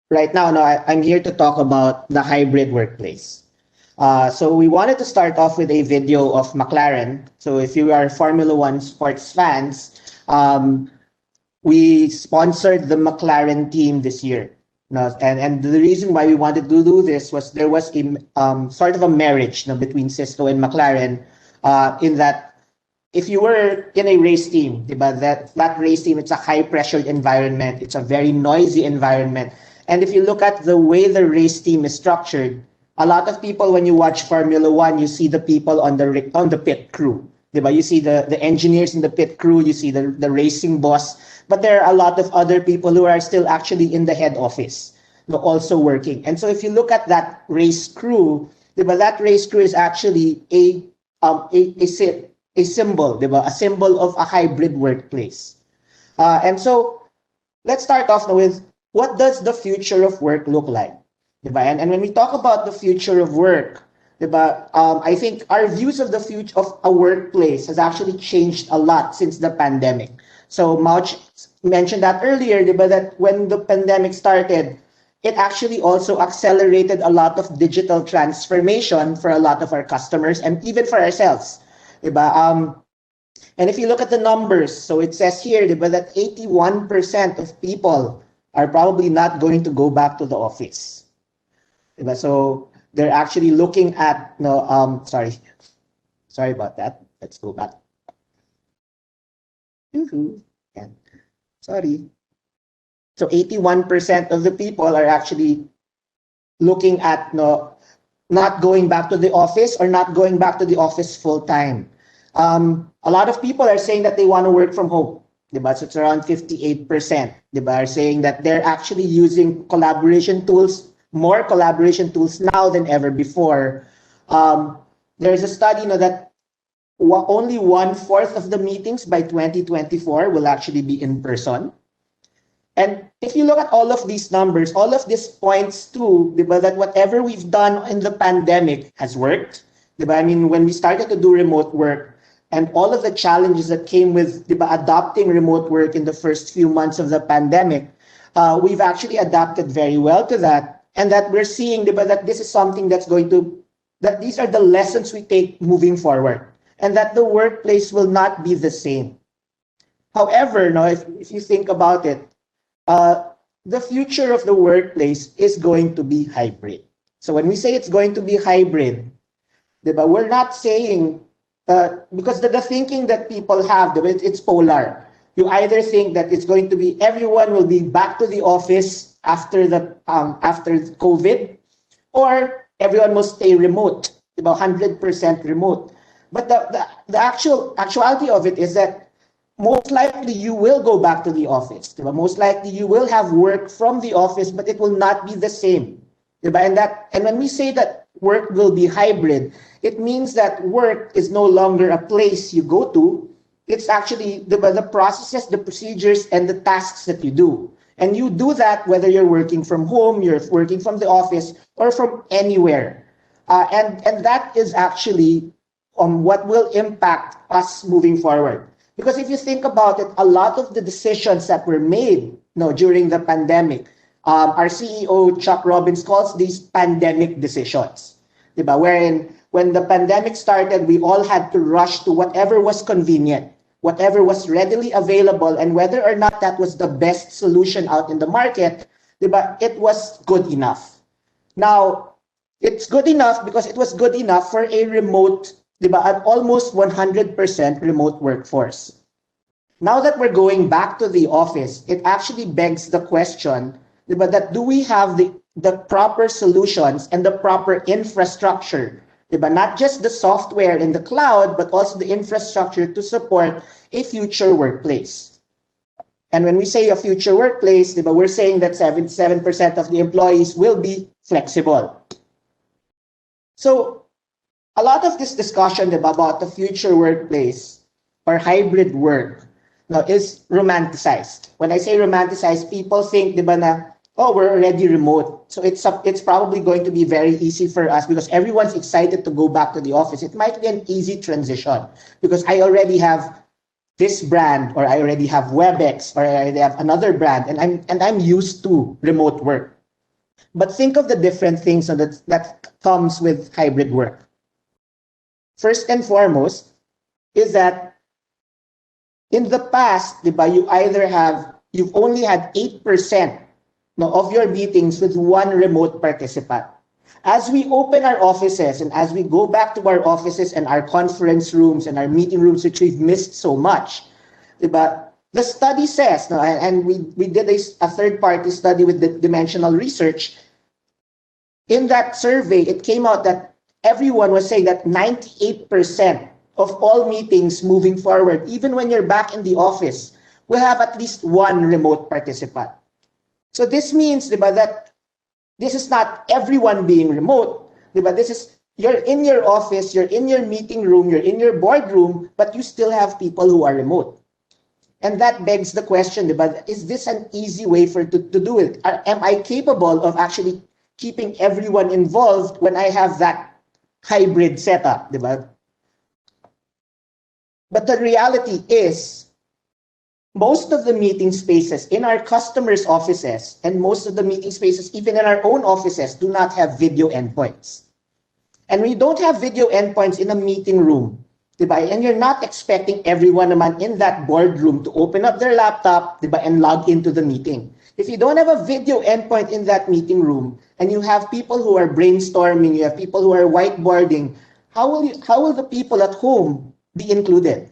right now, no, I'm here to talk about the hybrid workplace. So we wanted to start off with a video of McLaren. So if you are Formula One sports fans, we sponsored the McLaren team this year. No, and the reason why we wanted to do this was there was a sort of a marriage, no, between Cisco and McLaren, in that if you were in a race team, diba, that race team, it's a high pressured environment, it's a very noisy environment. And if you look at the way the race team is structured, a lot of people, when you watch Formula One, you see the people on the pit crew. Diba? You see the engineers in the pit crew, you see the racing boss, but there are a lot of other people who are still actually in the head office, also working. And so if you look at that race crew, diba, that race crew is actually a symbol, diba? A symbol of a hybrid workplace. And so let's start off with what does the future of work look like? Diba? And when we talk about the future of work, diba, I think our views of the future of a workplace has actually changed a lot since the pandemic. So Mauch mentioned that earlier, diba, that when the pandemic started, it actually also accelerated a lot of digital transformation for a lot of our customers and even for ourselves. Diba? And if you look at the numbers, so it says here, diba, that 81% of people are probably not going to go back to the office. Diba? So they're actually looking at, sorry about that. Let's go back. And sorry. So 81% of the people are actually looking at not going back to the office or not going back to the office full time. A lot of people are saying that they want to work from home. Diba? So it's around 58%. Diba? Are saying that they're actually using collaboration tools, more collaboration tools now than ever before. There's a study that only 1/4 of the meetings by 2024 will actually be in person. And if you look at all of these numbers, all of this points to, diba, that whatever we've done in the pandemic has worked. Diba? I mean, when we started to do remote work and all of the challenges that came with, diba, adopting remote work in the first few months of the pandemic, we've actually adapted very well to that. And that we're seeing, diba, that this is something that these are the lessons we take moving forward. And that the workplace will not be the same. However, if you think about it, the future of the workplace is going to be hybrid. So when we say it's going to be hybrid, diba, we're not saying, because the thinking that people have, diba, it's polar. You either think that it's going to be everyone will be back to the office after COVID, or everyone will stay remote, diba, 100% remote. But the actuality of it is that most likely you will go back to the office. Diba? Most likely you will have work from the office, but it will not be the same. Diba? And when we say that work will be hybrid, it means that work is no longer a place you go to. It's actually the processes, the procedures, and the tasks that you do. And you do that whether you're working from home, you're working from the office, or from anywhere. And that is actually what will impact us moving forward. Because if you think about it, a lot of the decisions that were made during the pandemic, our CEO, Chuck Robbins, calls these pandemic decisions. Diba? Wherein when the pandemic started, we all had to rush to whatever was convenient, whatever was readily available, and whether or not that was the best solution out in the market, diba, it was good enough. Now, it's good enough because it was good enough for a remote, diba, an almost 100% remote workforce. Now that we're going back to the office, it actually begs the question, diba, that do we have the proper solutions and the proper infrastructure, diba? Not just the software in the cloud, but also the infrastructure to support a future workplace. And when we say a future workplace, diba, we're saying that 77% of the employees will be flexible. So a lot of this discussion about the future workplace or hybrid work is romanticized. When I say romanticized, people think, diba, na, oh, we're already remote. So it's probably going to be very easy for us because everyone's excited to go back to the office. It might be an easy transition because I already have this brand, or I already have Webex, or I already have another brand, and I'm used to remote work. But think of the different things that comes with hybrid work. First and foremost is that in the past, diba, you've only had 8% no, of your meetings with one remote participant. As we open our offices and as we go back to our offices and our conference rooms and our meeting rooms, which we've missed so much, diba, the study says, no, and we did a third-party study with the Dimensional Research. In that survey, it came out that everyone was saying that 98% of all meetings moving forward, even when you're back in the office, will have at least one remote participant. So this means, diba, that this is not everyone being remote. Diba? This is, you're in your office, you're in your meeting room, you're in your boardroom, but you still have people who are remote. And that begs the question, diba, is this an easy way to do it? Am I capable of actually keeping everyone involved when I have that hybrid setup? Diba? But the reality is, most of the meeting spaces in our customers' offices and most of the meeting spaces even in our own offices do not have video endpoints. And we don't have video endpoints in a meeting room, diba? And you're not expecting everyone naman in that boardroom to open up their laptop, diba, and log into the meeting. If you don't have a video endpoint in that meeting room and you have people who are brainstorming, you have people who are whiteboarding, how will the people at home be included?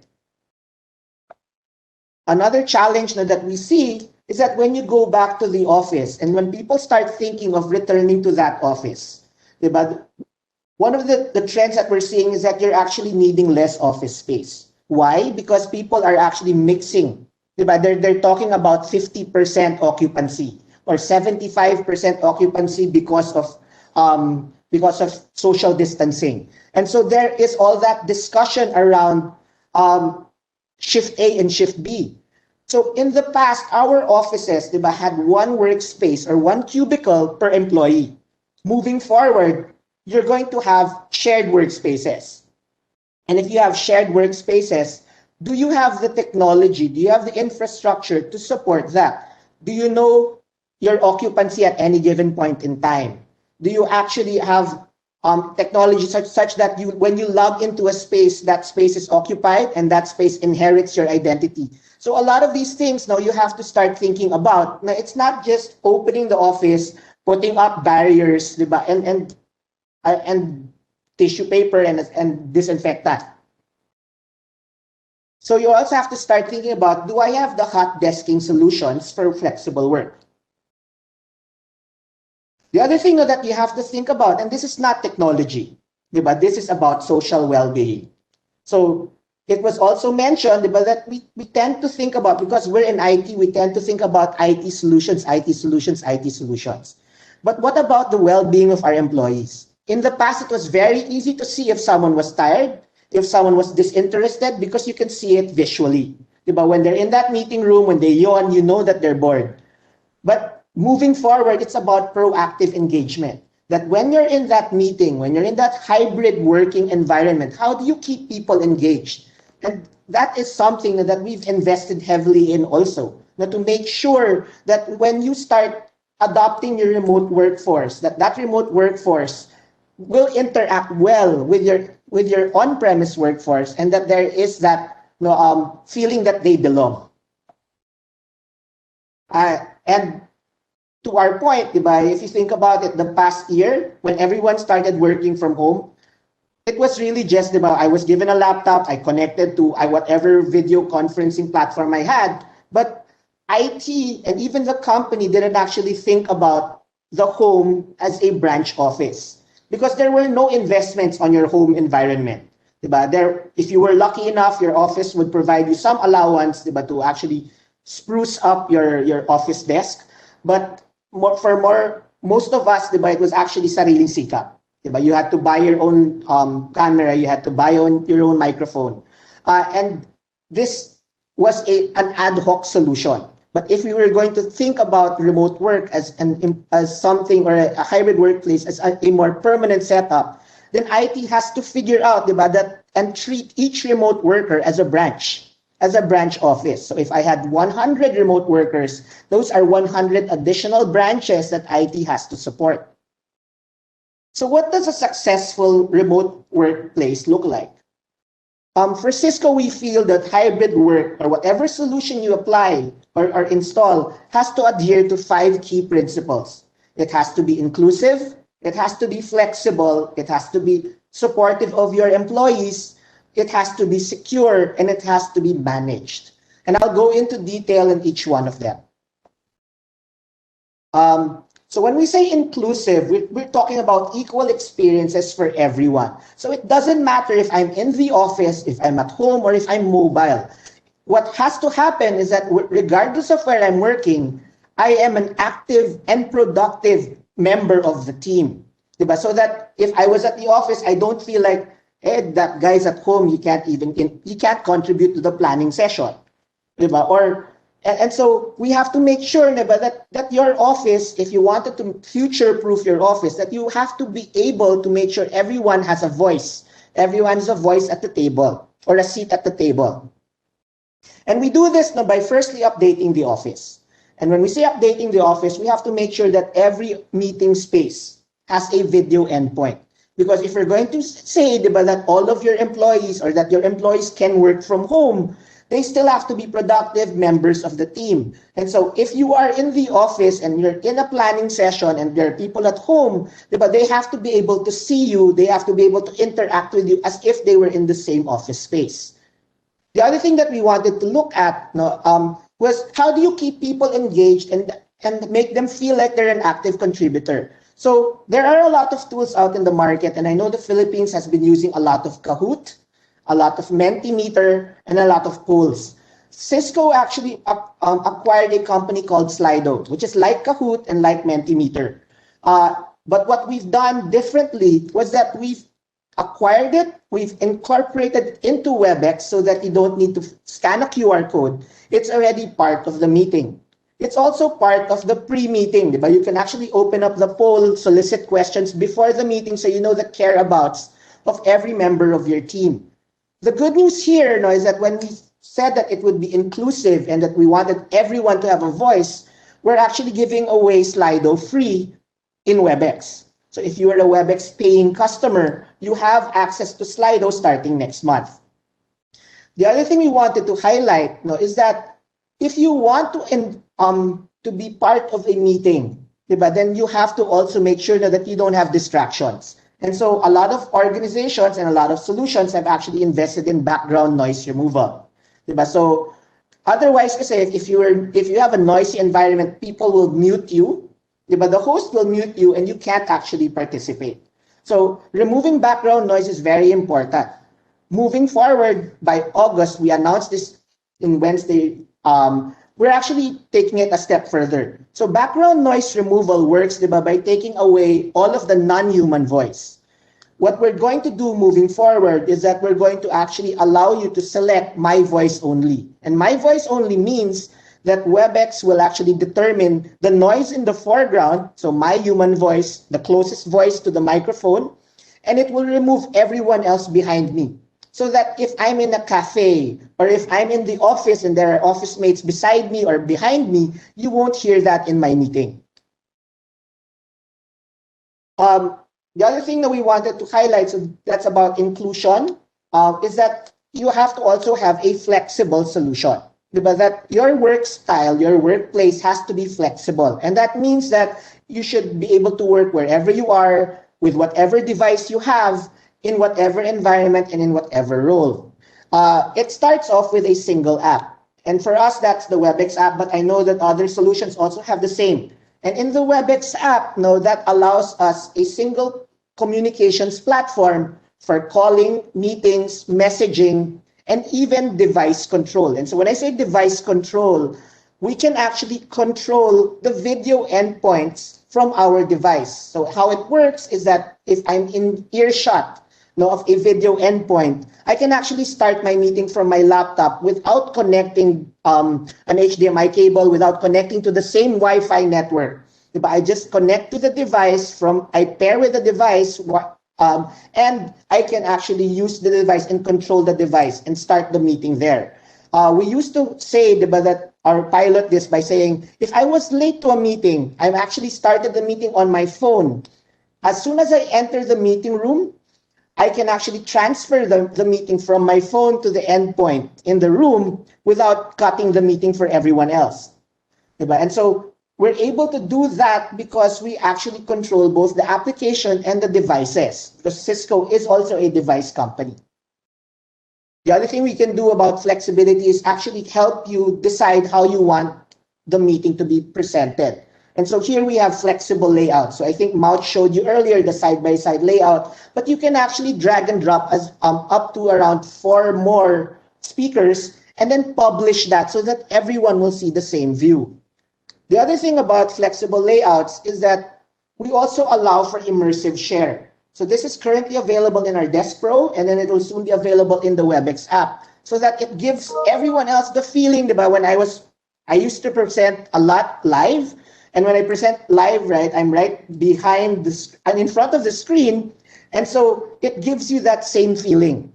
Another challenge that we see is that when you go back to the office and when people start thinking of returning to that office, diba, one of the trends that we're seeing is that you're actually needing less office space. Why? Because people are actually mixing. Diba? They're talking about 50% occupancy or 75% occupancy because of social distancing. And so there is all that discussion around shift A and shift B. So in the past, our offices, diba, had one workspace or one cubicle per employee. Moving forward, you're going to have shared workspaces. And if you have shared workspaces, do you have the technology? Do you have the infrastructure to support that? Do you know your occupancy at any given point in time? Do you actually have technology such that when you log into a space, that space is occupied and that space inherits your identity? So a lot of these things now you have to start thinking about. Now, it's not just opening the office, putting up barriers, diba, and tissue paper and disinfectant. So you also have to start thinking about, do I have the hot desking solutions for flexible work? The other thing that you have to think about, and this is not technology, but this is about social well-being. So it was also mentioned that we tend to think about, because we're in IT, we tend to think about IT solutions, IT solutions, IT solutions. But what about the well-being of our employees? In the past, it was very easy to see if someone was tired, if someone was disinterested, because you can see it visually. When they're in that meeting room, when they yawn, you know that they're bored. But moving forward, it's about proactive engagement. That when you're in that meeting, when you're in that hybrid working environment, how do you keep people engaged? And that is something that we've invested heavily in also, to make sure that when you start adopting your remote workforce, that remote workforce will interact well with your on-premise workforce, and that there is that feeling that they belong. And to our point, if you think about it, the past year, when everyone started working from home, it was really just, I was given a laptop, I connected to whatever video conferencing platform I had, but IT and even the company didn't actually think about the home as a branch office, because there were no investments on your home environment. If you were lucky enough, your office would provide you some allowance to actually spruce up your office desk. But most of us, it was actually sariling sikap. You had to buy your own camera, you had to buy your own microphone. And this was an ad hoc solution. But if we were going to think about remote work as something, or a hybrid workplace as a more permanent setup, then IT has to figure out that and treat each remote worker as a branch. as a branch office. So if I had 100 remote workers, those are 100 additional branches that IT has to support. So what does a successful remote workplace look like? For Cisco, we feel that hybrid work or whatever solution you apply or install has to adhere to 5 key principles. It has to be inclusive, it has to be flexible, it has to be supportive of your employees, it has to be secure, and it has to be managed. And I'll go into detail in each one of them. So when we say inclusive, we're talking about equal experiences for everyone. So it doesn't matter if I'm in the office, if I'm at home, or if I'm mobile. What has to happen is that regardless of where I'm working, I am an active and productive member of the team. So that if I was at the office, I don't feel like, hey, that guy's at home, he can't contribute to the planning session. And so we have to make sure that your office, if you wanted to future-proof your office, that you have to be able to make sure everyone has a voice. Everyone has a voice at the table or a seat at the table. And we do this by firstly updating the office. And when we say updating the office, we have to make sure that every meeting space has a video endpoint. Because if you're going to say that all of your employees or that your employees can work from home, they still have to be productive members of the team. And so if you are in the office and you're in a planning session and there are people at home, they have to be able to see you, they have to be able to interact with you as if they were in the same office space. The other thing that we wanted to look at was how do you keep people engaged and make them feel like they're an active contributor? So there are a lot of tools out in the market, and I know the Philippines has been using a lot of Kahoot, a lot of Mentimeter, and a lot of polls. Cisco actually acquired a company called Slido, which is like Kahoot and like Mentimeter. But what we've done differently was that we've acquired it, we've incorporated it into Webex so that you don't need to scan a QR code. It's already part of the meeting. It's also part of the pre-meeting. You can actually open up the poll, solicit questions before the meeting so you know the care-abouts of every member of your team. The good news here is that when we said that it would be inclusive and that we wanted everyone to have a voice, we're actually giving away Slido free in Webex. So if you are a Webex paying customer, you have access to Slido starting next month. The other thing we wanted to highlight is that if you want to be part of a meeting, then you have to also make sure that you don't have distractions. And so a lot of organizations and a lot of solutions have actually invested in background noise removal. So otherwise, if you have a noisy environment, people will mute you. The host will mute you and you can't actually participate. So removing background noise is very important. Moving forward, by August, we announced this in Wednesday, we're actually taking it a step further. So background noise removal works by taking away all of the non-human voice. What we're going to do moving forward is that we're going to actually allow you to select my voice only. And my voice only means that Webex will actually determine the noise in the foreground, so my human voice, the closest voice to the microphone, and it will remove everyone else behind me. So that if I'm in a cafe or if I'm in the office and there are office mates beside me or behind me, you won't hear that in my meeting. The other thing that we wanted to highlight, so that's about inclusion, is that you have to also have a flexible solution. That your work style, your workplace has to be flexible. And that means that you should be able to work wherever you are, with whatever device you have, in whatever environment and in whatever role. It starts off with a single app. And for us, that's the Webex app, but I know that other solutions also have the same. And in the Webex app, that allows us a single communications platform for calling, meetings, messaging, and even device control. And so when I say device control, we can actually control the video endpoints from our device. So how it works is that if I'm in earshot of a video endpoint, I can actually start my meeting from my laptop without connecting an HDMI cable, without connecting to the same Wi-Fi network. I just connect to the device, I pair with the device, and I can actually use the device and control the device and start the meeting there. We used to say that or pilot this by saying, if I was late to a meeting, I've actually started the meeting on my phone. As soon as I enter the meeting room, I can actually transfer the meeting from my phone to the endpoint in the room without cutting the meeting for everyone else. And so we're able to do that because we actually control both the application and the devices, because Cisco is also a device company. The other thing we can do about flexibility is actually help you decide how you want the meeting to be presented. And so here we have flexible layout. So I think Maut showed you earlier the side-by-side layout, but you can actually drag and drop as up to around 4 more speakers and then publish that so that everyone will see the same view. The other thing about flexible layouts is that we also allow for immersive share. So this is currently available in our Desk Pro, and then it will soon be available in the Webex app, so that it gives everyone else the feeling about when I used to present a lot live, and when I present live, right, I'm right behind I'm in front of the screen, and so it gives you that same feeling.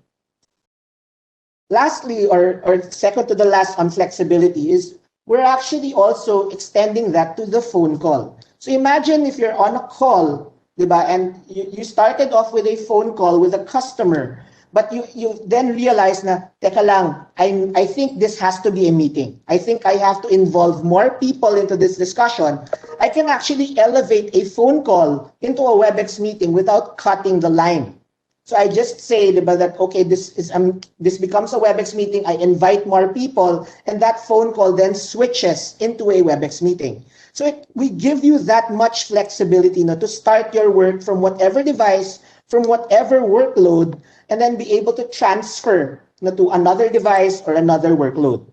Lastly, or second to the last on flexibility is we're actually also extending that to the phone call. So imagine if you're on a call, diba, and you started off with a phone call with a customer, but you then realize na, teka lang, I think this has to be a meeting. I think I have to involve more people into this discussion. I can actually elevate a phone call into a Webex meeting without cutting the line. So I just say that, okay, this becomes a Webex meeting, I invite more people, and that phone call then switches into a Webex meeting. So we give you that much flexibility to start your work from whatever device, from whatever workload, and then be able to transfer to another device or another workload.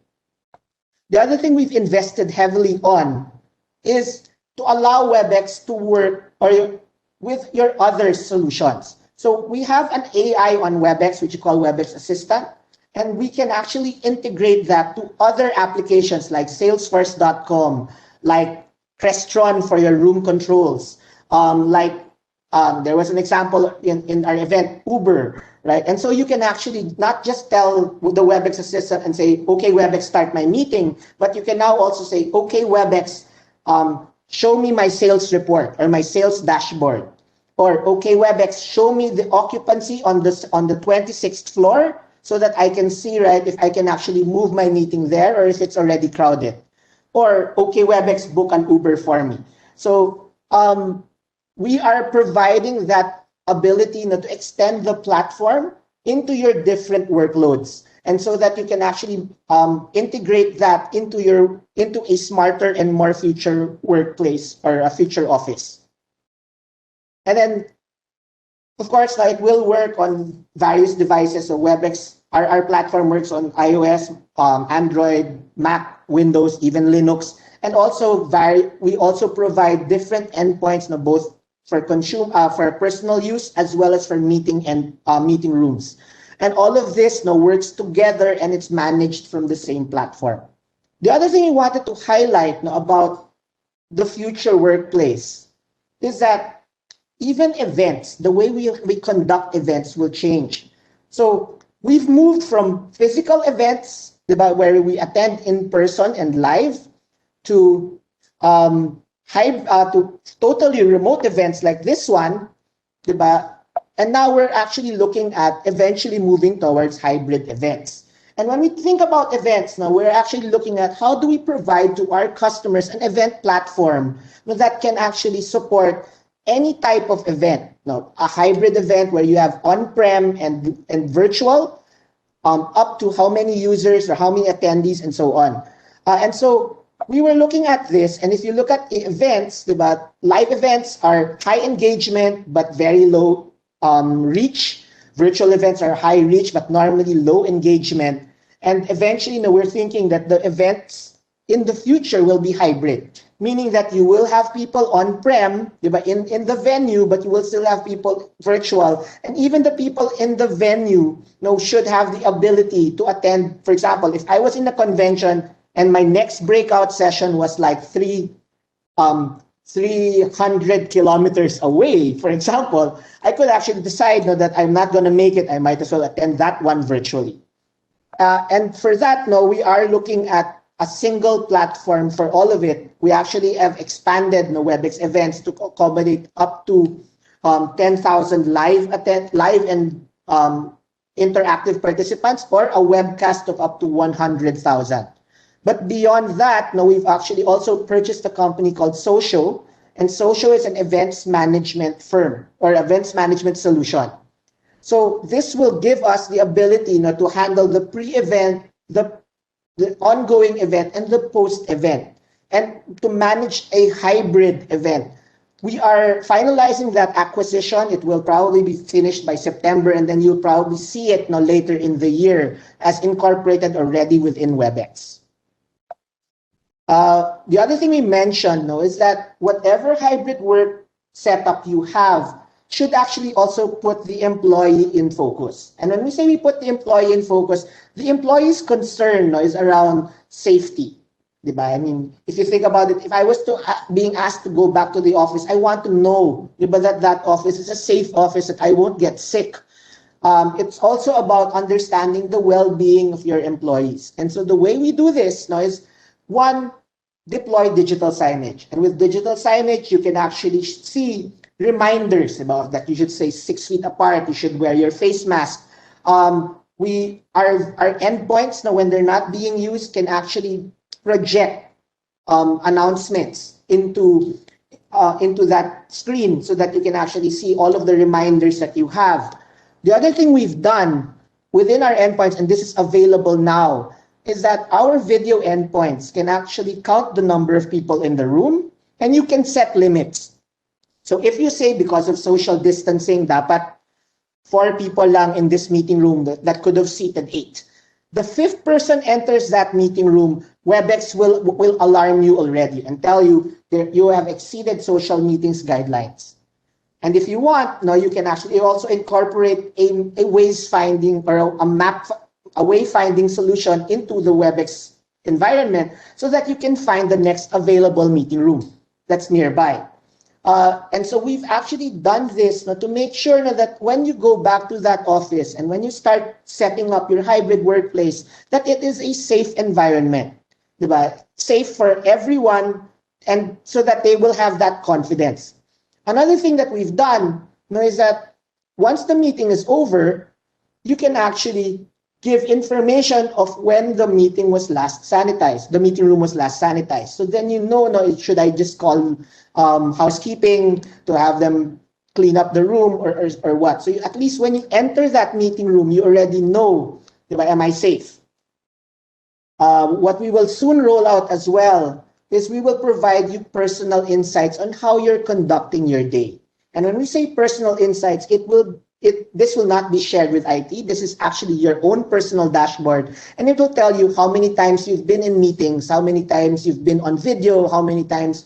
The other thing we've invested heavily on is to allow Webex to work with your other solutions. So we have an AI on Webex, which we call Webex Assistant, and we can actually integrate that to other applications like Salesforce.com, like Crestron for your room controls, there was an example in our event, Uber, right? And so you can actually not just tell the Webex Assistant and say, okay, Webex, start my meeting, but you can now also say, okay, Webex, show me my sales report or my sales dashboard. Or, okay, Webex, show me the occupancy on the 26th floor so that I can see, right, if I can actually move my meeting there or if it's already crowded. Or, okay, Webex, book an Uber for me. So we are providing that ability to extend the platform into your different workloads, and so that you can actually integrate that into a smarter and more future workplace or a future office. And then, of course, it will work on various devices. So Webex, our platform works on iOS, Android, Mac, Windows, even Linux. And also, we also provide different endpoints, both for personal use as well as for meeting and meeting rooms. And all of this works together, and it's managed from the same platform. The other thing I wanted to highlight about the future workplace is that even events, the way we conduct events will change. So we've moved from physical events, where we attend in person and live, to totally remote events like this one, and now we're actually looking at eventually moving towards hybrid events. And when we think about events now, we're actually looking at how do we provide to our customers an event platform that can actually support any type of event, a hybrid event where you have on-prem and virtual, up to how many users or how many attendees and so on. And so we were looking at this, and if you look at events, live events are high engagement but very low reach. Virtual events are high reach but normally low engagement. And eventually, we're thinking that the events in the future will be hybrid, meaning that you will have people on-prem in the venue, but you will still have people virtual. And even the people in the venue should have the ability to attend. For example, if I was in a convention and my next breakout session was like 300 kilometers away, for example, I could actually decide that I'm not going to make it. I might as well attend that one virtually. And for that, no, we are looking at a single platform for all of it. We actually have expanded the Webex events to accommodate up to 10,000 live and interactive participants, or a webcast of up to 100,000. But beyond that, no, we've actually also purchased a company called Socio, and Socio is an events management firm or events management solution. So this will give us the ability to handle the pre-event, the ongoing event, and the post-event, and to manage a hybrid event. We are finalizing that acquisition. It will probably be finished by September, and then you'll probably see it later in the year as incorporated already within Webex. The other thing we mentioned is that whatever hybrid work setup you have should actually also put the employee in focus. And when we say we put the employee in focus, the employee's concern is around safety. Diba? I mean, if you think about it, if I was being asked to go back to the office, I want to know that office is a safe office, that I won't get sick. It's also about understanding the well-being of your employees. And so the way we do this is, one, deploy digital signage. And with digital signage, you can actually see reminders about that. You should stay 6 feet apart. You should wear your face mask. Our endpoints, when they're not being used, can actually project announcements into that screen so that you can actually see all of the reminders that you have. The other thing we've done within our endpoints, and this is available now, is that our video endpoints can actually count the number of people in the room, and you can set limits. So if you say, because of social distancing, dapat 4 people lang in this meeting room that could have seated 8. The 5th person enters that meeting room, Webex will alarm you already and tell you that you have exceeded social meetings guidelines. And if you want, you can actually also incorporate a ways finding or a wayfinding solution into the Webex environment so that you can find the next available meeting room that's nearby. And so we've actually done this to make sure that when you go back to that office and when you start setting up your hybrid workplace, that it is a safe environment, diba? Safe for everyone, and so that they will have that confidence. Another thing that we've done is that once the meeting is over, you can actually give information of when the meeting was last sanitized, the meeting room was last sanitized. So then should I just call housekeeping to have them clean up the room or what? So at least when you enter that meeting room, you already know, am I safe? What we will soon roll out as well is we will provide you personal insights on how you're conducting your day. And when we say personal insights, this will not be shared with IT. This is actually your own personal dashboard. And it will tell you how many times you've been in meetings, how many times you've been on video, how many times,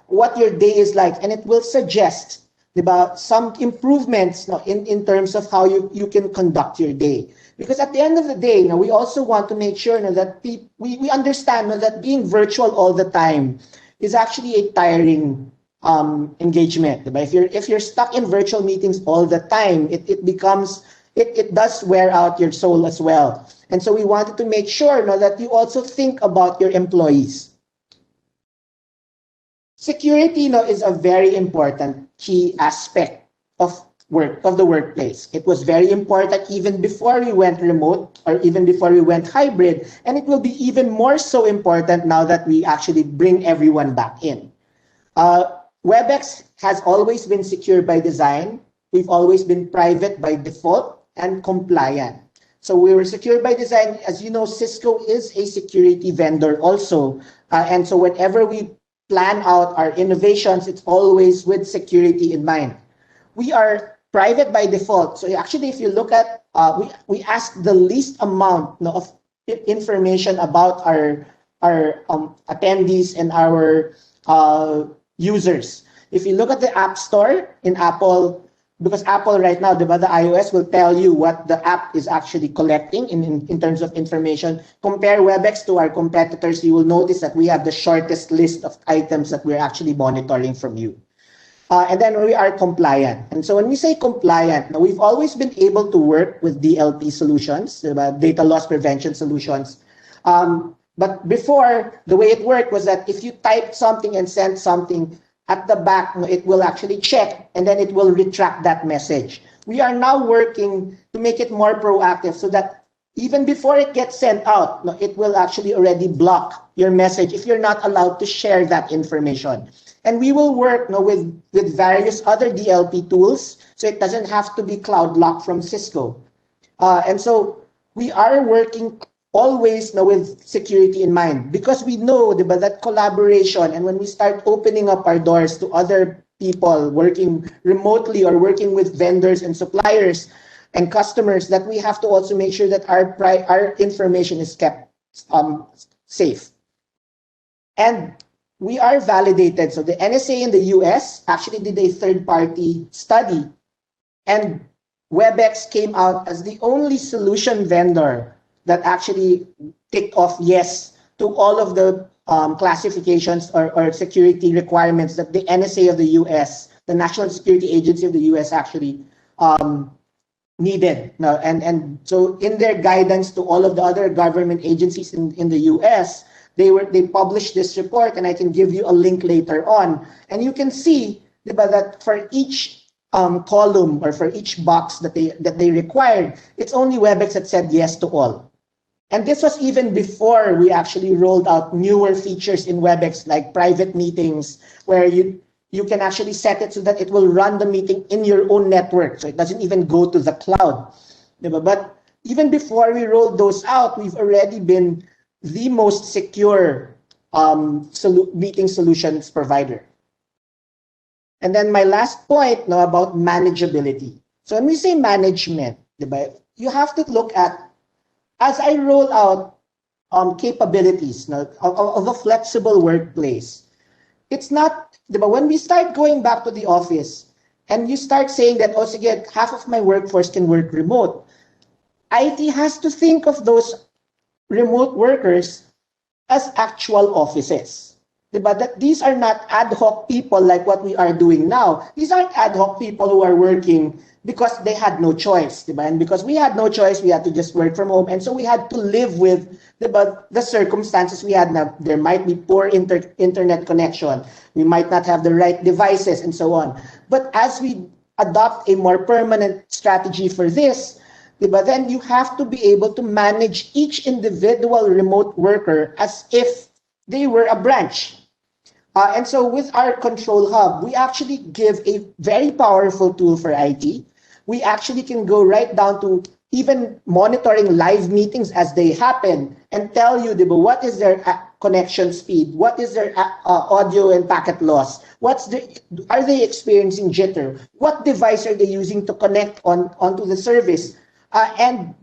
what your day is like. And it will suggest about some improvements in terms of how you can conduct your day. Because at the end of the day, we also want to make sure that we understand that being virtual all the time is actually a tiring engagement. If you're stuck in virtual meetings all the time, it does wear out your soul as well. And so we wanted to make sure that you also think about your employees. Security is a very important key aspect of the workplace. It was very important even before we went remote or even before we went hybrid, and it will be even more so important now that we actually bring everyone back in. Webex has always been secure by design. We've always been private by default and compliant. So we were secure by design. As you know, Cisco is a security vendor also. And so whenever we plan out our innovations, it's always with security in mind. We are private by default. So actually, if you look at, we ask the least amount of information about our attendees and our users. If you look at the App Store in Apple, because Apple right now, the iOS will tell you what the app is actually collecting in terms of information. Compare Webex to our competitors, you will notice that we have the shortest list of items that we're actually monitoring from you. And then we are compliant. And so when we say compliant, now we've always been able to work with DLP solutions, data loss prevention solutions. But before, the way it worked was that if you typed something and sent something, at the back, it will actually check and then it will retract that message. We are now working to make it more proactive so that even before it gets sent out, it will actually already block your message if you're not allowed to share that information. And we will work with various other DLP tools, so it doesn't have to be cloud locked from Cisco. And so we are working always with security in mind, because we know that collaboration, and when we start opening up our doors to other people working remotely or working with vendors and suppliers and customers, that we have to also make sure that our information is kept safe. And we are validated. So the NSA in the US actually did a third-party study, and Webex came out as the only solution vendor that actually ticked off yes to all of the classifications or security requirements that the NSA of the US, the National Security Agency of the US, actually needed. And so in their guidance to all of the other government agencies in the US, they published this report, and I can give you a link later on. And you can see that for each column or for each box that they required, it's only Webex that said yes to all. And this was even before we actually rolled out newer features in Webex, like private meetings, where you can actually set it so that it will run the meeting in your own network, so it doesn't even go to the cloud. But even before we rolled those out, we've already been the most secure meeting solutions provider. And then my last point now about manageability. So when we say management, you have to look at, as I roll out capabilities of a flexible workplace, it's not, when we start going back to the office and you start saying that, oh, sige, half of my workforce can work remote, IT has to think of those remote workers as actual offices. That these are not ad hoc people like what we are doing now. These aren't ad hoc people who are working because they had no choice. And because we had no choice, we had to just work from home. And so we had to live with the circumstances we had now. There might be poor internet connection. We might not have the right devices and so on. But as we adopt a more permanent strategy for this, then you have to be able to manage each individual remote worker as if they were a branch. And so with our control hub, we actually give a very powerful tool for IT. We actually can go right down to even monitoring live meetings as they happen and tell you what is their connection speed, what is their audio and packet loss, are they experiencing jitter, what device are they using to connect onto the service. And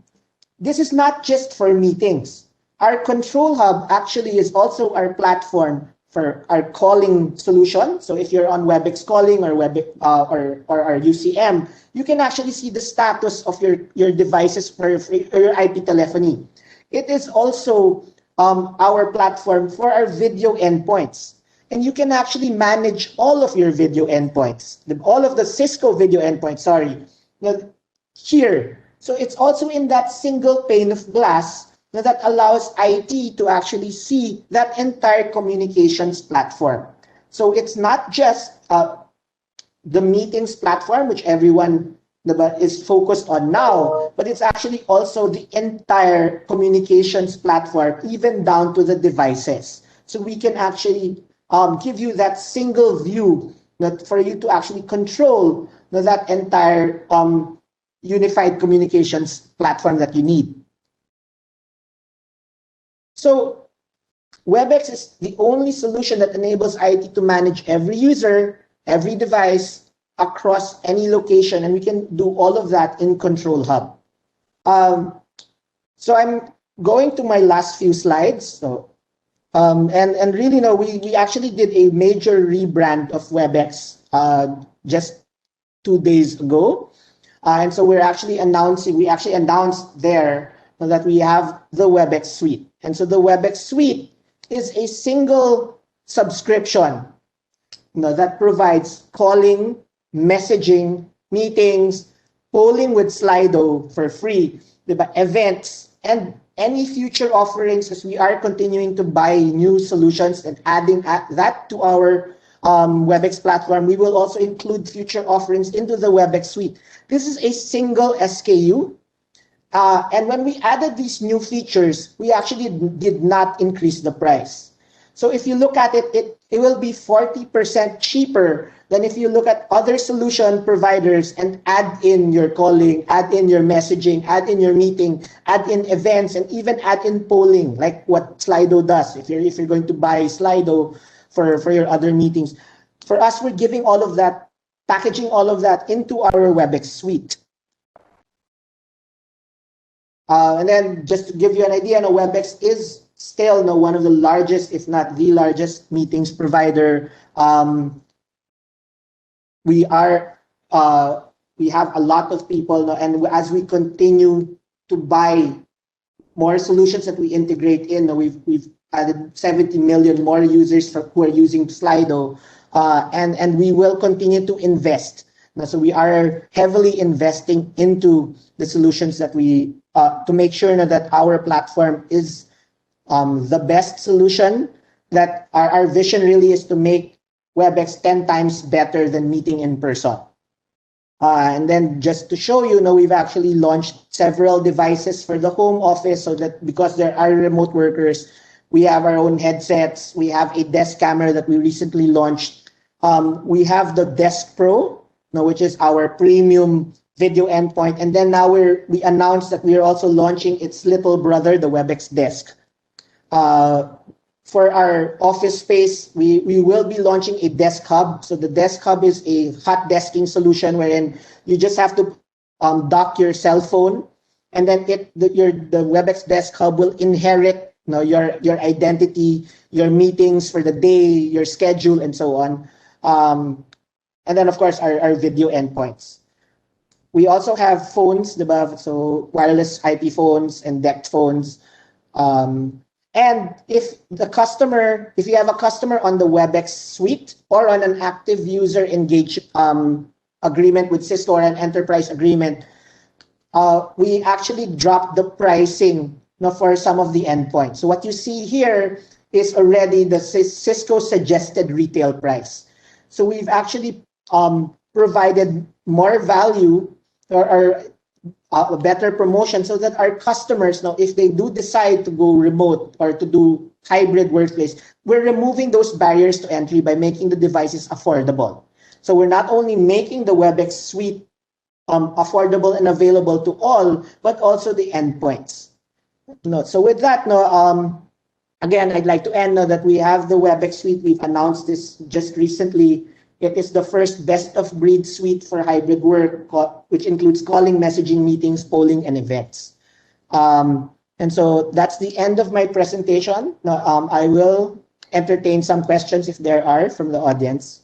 this is not just for meetings. Our control hub actually is also our platform for our calling solution. So if you're on Webex calling or our UCM, you can actually see the status of your devices for your IP telephony. It is also our platform for our video endpoints. And you can actually manage all of your video endpoints, all of the Cisco video endpoints, here. So it's also in that single pane of glass that allows IT to actually see that entire communications platform. So it's not just the meetings platform, which everyone is focused on now, but it's actually also the entire communications platform, even down to the devices. So we can actually give you that single view for you to actually control that entire unified communications platform that you need. So Webex is the only solution that enables IT to manage every user, every device across any location, and we can do all of that in Control Hub. So I'm going to my last few slides. So, and really, we actually did a major rebrand of Webex just 2 days ago. And so we actually announced there that we have the Webex Suite. And so the Webex Suite is a single subscription that provides calling, messaging, meetings, polling with Slido for free, diba? Events, and any future offerings, as we are continuing to buy new solutions and adding that to our Webex platform. We will also include future offerings into the Webex suite. This is a single SKU. And when we added these new features, we actually did not increase the price. So if you look at it, it will be 40% cheaper than if you look at other solution providers and add in your calling, add in your messaging, add in your meeting, add in events, and even add in polling, like what Slido does. If you're going to buy Slido for your other meetings. For us, we're giving all of that, packaging all of that into our Webex suite. And then just to give you an idea, Webex is still one of the largest, if not the largest, meetings provider. We have a lot of people, and as we continue to buy more solutions that we integrate in, we've added 70 million more users who are using Slido, and we will continue to invest. So we are heavily investing into the solutions that we to make sure that our platform is the best solution. That our vision really is to make Webex 10 times better than meeting in person. And then just to show you, we've actually launched several devices for the home office, so that because there are remote workers, we have our own headsets. We have a desk camera that we recently launched. We have the Desk Pro, which is our premium video endpoint. And then now we announced that we are also launching its little brother, the Webex Desk. For our office space, we will be launching a desk hub. So the desk hub is a hot desking solution wherein you just have to dock your cell phone, and then the Webex Desk Hub will inherit your identity, your meetings for the day, your schedule, and so on. And then, of course, our video endpoints. We also have phones, so wireless IP phones and DECT phones. And if you have a customer on the Webex suite or on an active user engage agreement with Cisco or an enterprise agreement, we actually dropped the pricing for some of the endpoints. So what you see here is already the Cisco suggested retail price. So we've actually provided more value or a better promotion, so that our customers, if they do decide to go remote or to do hybrid workplace, we're removing those barriers to entry by making the devices affordable. So we're not only making the Webex suite affordable and available to all, but also the endpoints. So with that, again, I'd like to end that we have the Webex suite. We've announced this just recently. It is the first best-of-breed suite for hybrid work, which includes calling, messaging, meetings, polling, and events. And so that's the end of my presentation. Now, I will entertain some questions if there are from the audience.